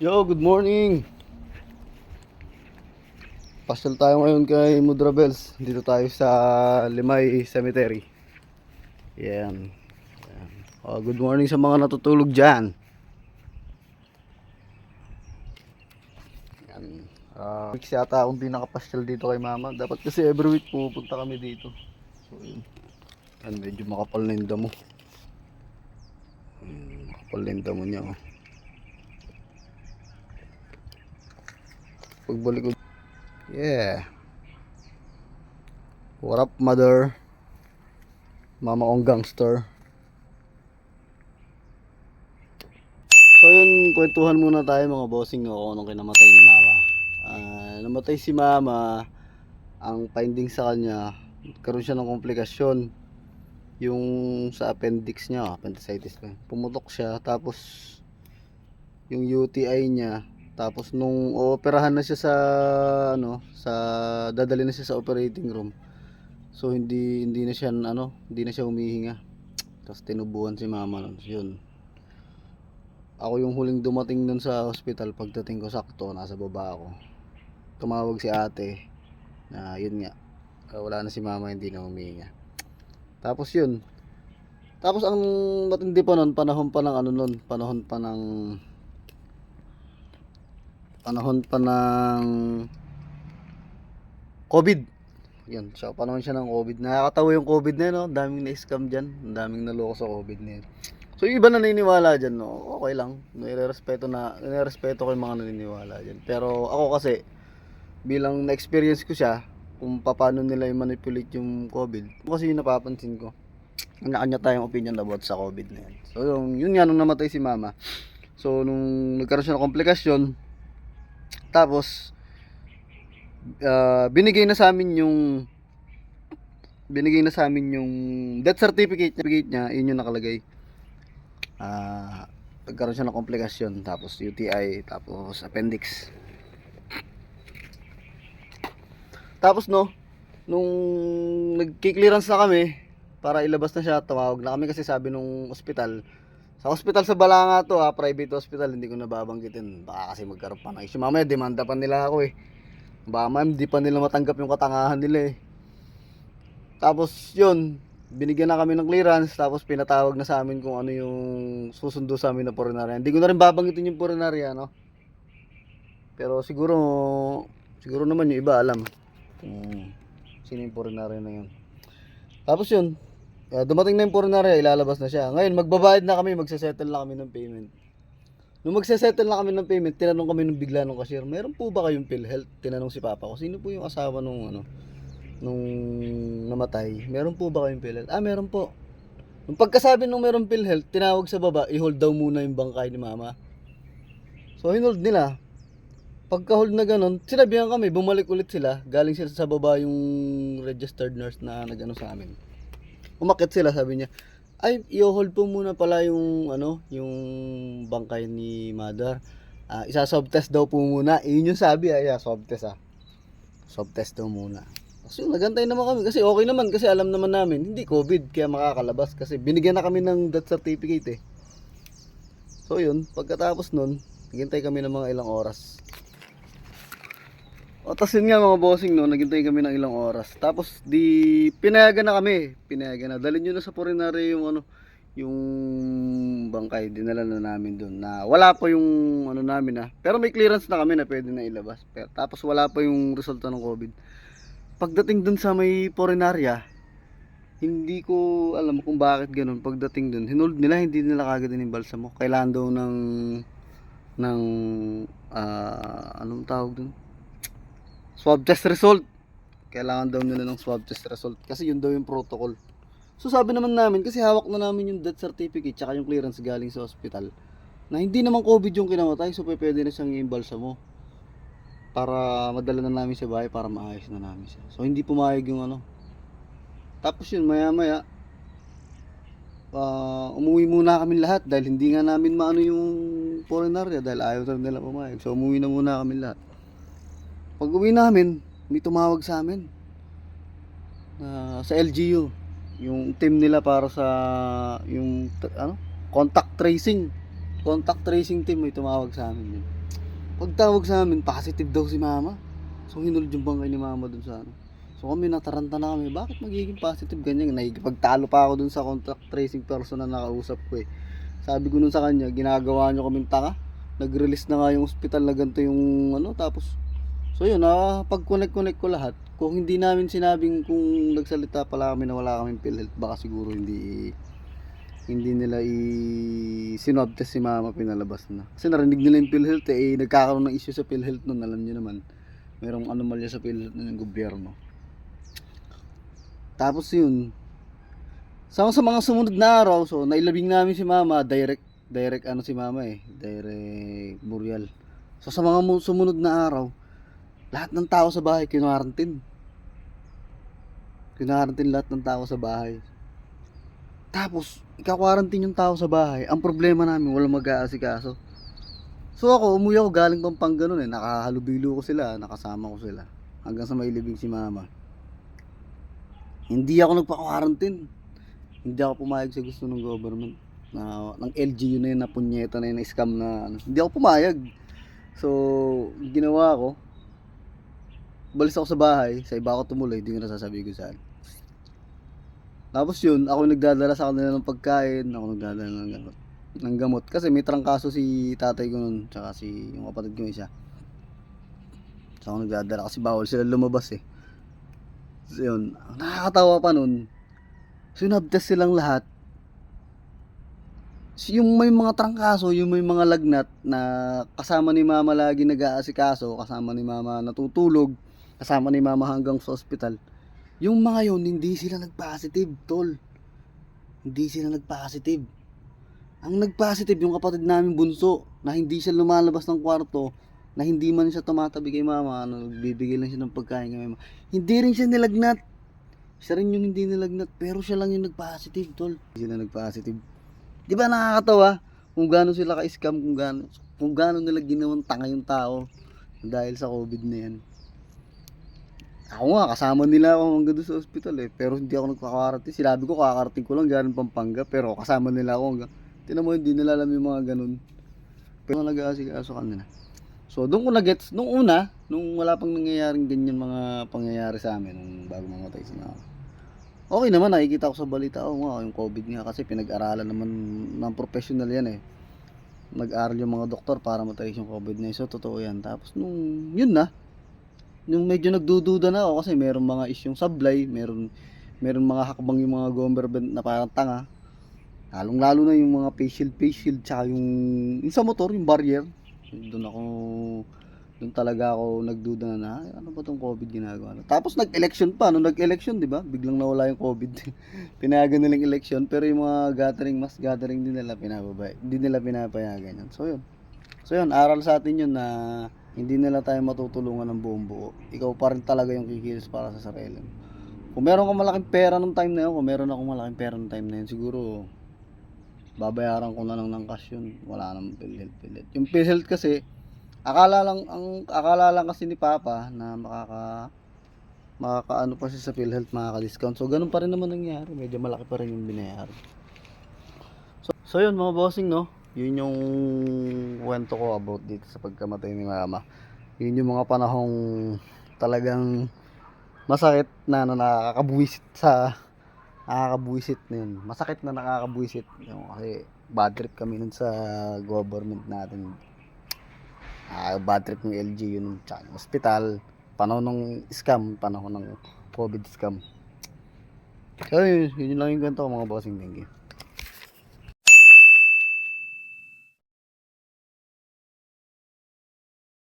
Yo, good morning. Pasyal tayo ngayon kay Mudra Bells. Dito tayo sa Limay Cemetery. Yan. Good morning sa mga natutulog dyan. Yan. Weeks yata akong di nakapasyal dito kay mama. Dapat kasi every week pupunta kami dito. So yun. Yan, medyo makapal na yung damo. Makapal na yung damo niya. Oh. Pagbalik ko. Yeah. What up, mother? Mama kong gangster. So yun, kwentuhan muna tayo mga bossing no, kung anong kinamatay ni mama. Namatay si mama, ang finding sa kanya, karoon siya ng komplikasyon. Yung sa appendix niya, appendicitis lang. Pumutok siya, tapos yung UTI niya, tapos nung ooperahan na siya sa dadali na siya sa operating room. So hindi na siya hindi na siya humihinga. Tapos tinubuhan si mama nun. Yun. Ako yung huling dumating nun sa hospital. Pagdating ko sakto, nasa baba ako. Tumawag si ate na yun nga, wala na si mama, hindi na humihinga. Tapos yun. Tapos ang matindi pa nun, panahon pa ng COVID. Yan, so panahon siya ng COVID. Nakakatawa yung COVID na yun, no? Daming na-scam dyan. Daming naloko sa COVID na yun. So yung iba na naniniwala dyan, no? Okay lang. Nirerespeto ko yung mga naniniwala dyan. Pero ako kasi, bilang na-experience ko siya, kung paano nila yung manipulate yung COVID. Kasi yung napapansin ko, kanya-kanya tayong opinion about sa COVID na yan. So yun nga, nung namatay si mama. So nung nagkaroon siya ng komplikasyon, tapos, binigay na sa amin yung death certificate niya, yun yung nakalagay. Nagkaroon siya ng komplikasyon, tapos UTI, tapos appendix. Tapos no, nung nagki-clearance na kami para ilabas na siya, tumawag na kami kasi sabi nung ospital, sa hospital sa Balanga to private hospital, hindi ko nababanggitin, baka kasi magkaroon pa ng issue. Mamaya demanda pa nila ako eh. Baka ma'am, di pa nila matanggap yung katangahan nila eh. Tapos yun, binigyan na kami ng clearance, tapos pinatawag na sa amin kung ano yung susundo sa amin na purinarya. Hindi ko na rin babanggitin yung purinarya, no? Pero siguro naman yung iba alam kung sino yung purinarya na yun. Tapos yun, dumating na yung purinarya, ilalabas na siya. Ngayon, magbabayad na kami, magsasettle na kami ng payment. Nung magsasettle na kami ng payment, tinanong kami nung bigla nung cashier, meron po ba kayong PhilHealth? Tinanong si papa ko, sino po yung asawa nung namatay? Meron po ba kayong PhilHealth? Meron po. Nung pagkasabi nung meron PhilHealth, tinawag sa baba, i-hold daw muna yung bangkay ni mama. So, hinold nila. Pagka-hold na ganun, sinabihan kami, bumalik ulit sila. Galing sila sa baba yung registered nurse na nag-ano sa amin. Umakyat sila, sabi niya, ay, i-hold po muna pala yung bangkay ni mother. Isa-swab test daw po muna. Yun yung sabi, swab test Swab test daw muna. Kasi nagantay naman kami, kasi okay naman, kasi alam naman namin, hindi COVID, kaya makakalabas. Kasi binigyan na kami ng death certificate eh. So yun, pagkatapos nun, naghintay kami ng mga ilang oras. Tapos yun nga mga bossing no, naghintay kami ng ilang oras. Tapos pinayagan na kami. Pinayagan na. Dalhin nyo na sa purinary yung bangkay. Dinala na namin doon. Na wala pa yung namin Pero may clearance na kami na pwede na ilabas. Tapos wala pa yung resulta ng COVID. Pagdating doon sa may purinarya, hindi ko alam kung bakit ganun. Pagdating doon, hindi nila kagad inimbalsa mo. Kailangan daw ng anong tawag doon? Swab test result. Kailangan daw nila ng swab test result kasi yun daw yung protocol. So sabi naman namin, kasi hawak na namin yung death certificate tsaka yung clearance galing sa hospital, na hindi naman COVID yung kinamatay, so pwede na siyang i-imbalsa mo para madala na namin sa bahay para maayos na namin siya. So hindi pumayag yung Tapos yun maya maya umuwi muna kami lahat dahil hindi nga namin maano yung purinarya dahil ayaw na nila pumayag. So umuwi na muna kami lahat. Pag uwi namin, may tumawag sa amin sa LGU, yung team nila para sa yung contact tracing team, may tumawag sa amin yun. Pagtawag sa amin, positive daw si mama. So hinulod yung bangkay ni mama dun sa ano. So kami nataranta na kami, bakit magiging positive ganyan? Nakikipagtalo pa ako dun sa contact tracing person na nakausap ko eh. Sabi ko nun sa kanya, ginagawa nyo kaming tanga. Nag-release na nga yung hospital na ganito yung ano, tapos so yun, pag-connect ko lahat. Kung hindi namin sinabing kung nagsalita pala kami na wala kaming PhilHealth, baka siguro hindi nila sinwab test si mama, pinalabas na. Kasi narinig nila yung PhilHealth nagkakaroon ng issue sa PhilHealth nun, alam nyo naman. Merong anomalya sa PhilHealth nun ng gobyerno. Tapos yun, sa mga sumunod na araw, so nailabing namin si mama, direct ano si mama direct burial. So sa mga sumunod na araw, lahat ng tao sa bahay kinwarantin lahat ng tao sa bahay. Tapos, ika-quarantine yung tao sa bahay. Ang problema namin, walang mag-aasikaso. So ako, umuwi ako galing Pampanga nun nakahalubilo ko sila, nakasama ko sila. Hanggang sa mailibing si mama. Hindi ako nagpa-quarantine. Hindi ako pumayag sa gusto ng government. Ng LGU na yun, na punyeta na yun, na scam na ano. Hindi ako pumayag. So, ginawa ko, balis ako sa bahay, sa iba ako tumuloy, hindi ko nasasabi ko saan. Tapos yun, ako nagdadala sa kanila ng pagkain, ako nagdadala ng gamot. Kasi may trangkaso si tatay ko nun, tsaka yung kapatid ko isa. So ako nagdadala kasi bawal sila lumabas eh. So yun, ang nakakatawa pa nun, sinabtest silang lahat. Yung may mga trangkaso, yung may mga lagnat na kasama ni mama lagi nag-aasikaso, kasama ni mama natutulog, kasama ni mama hanggang sa ospital. Yung mga yun, hindi sila nag-positive, tol. Hindi sila nag-positive. Ang nag-positive, yung kapatid namin bunso, na hindi siya lumalabas ng kwarto, na hindi man siya tumatabi kay mama, nagbibigay lang siya ng pagkain kay mama. Hindi rin siya nilagnat. Siya rin yung hindi nilagnat, pero siya lang yung nag-positive, tol. Hindi sila nag-positive. Di ba nakakatawa? Kung gaano sila ka-scam, kung gaano nila ginawang tanga yung tao dahil sa COVID na yan. Ako nga, kasama nila ako hanggang doon sa ospital pero hindi ako nagkakarating. Sinabi ko, kakarating ko lang galing Pampanga, pero kasama nila ako hanggang, tinan mo, hindi nila alam yung mga ganun. Pero nag-aasikaso kanila. So, doon ko na-gets, nung wala pang nangyayaring ganyan mga pangyayari sa amin, nung bago mamatay si mama. Okay naman, nakikita ko sa balita, nga, yung COVID nga, kasi pinag-aralan naman ng professional yan Nag-aral yung mga doktor para matay yung COVID-19. So, totoo yan. Tapos, yun yung medyo nagdududa na ako kasi meron mga isyong sablay, meron mga hakbang yung mga government na parang tanga. Lalo na yung mga face shield tsaka yung sa motor, yung barrier. Doon talaga ako nagduda na ano ba tong COVID ginagawa. Tapos nag-election pa, nag-election, 'di ba? Biglang nawala yung COVID. Tinayagan nilang election, pero yung mga mass gathering din nila pinapayagan yan. So yun, aral sa atin yun na hindi nila tayo matutulungan ng buong buo. Ikaw pa rin talaga yung kikilos para sa sarili mo. Kung meron kang malaking pera nung time na yun, kung meron akong malaking pera nung time na yun, siguro babayaran ko na lang ng cash yun. Wala namang PhilHealth. Yung PhilHealth kasi, akala lang kasi ni Papa na makakaano pa siya sa PhilHealth, makaka-discount. So ganun pa rin naman nangyari. Medyo malaki pa rin yung binayaran. So yun mga bossing, no? Yun yung kwento ko about dito sa pagkamatay ni mama. Yun yung mga panahong talagang masakit na nakakabuwisit na yun. Masakit na nakakabuwisit yung, kasi bad trip kami nun sa government natin. Bad trip ng LG yun, tsaka yung hospital, panahon ng scam, panahon ng COVID scam. So yun lang yung kwento ko mga bossing. Thank you.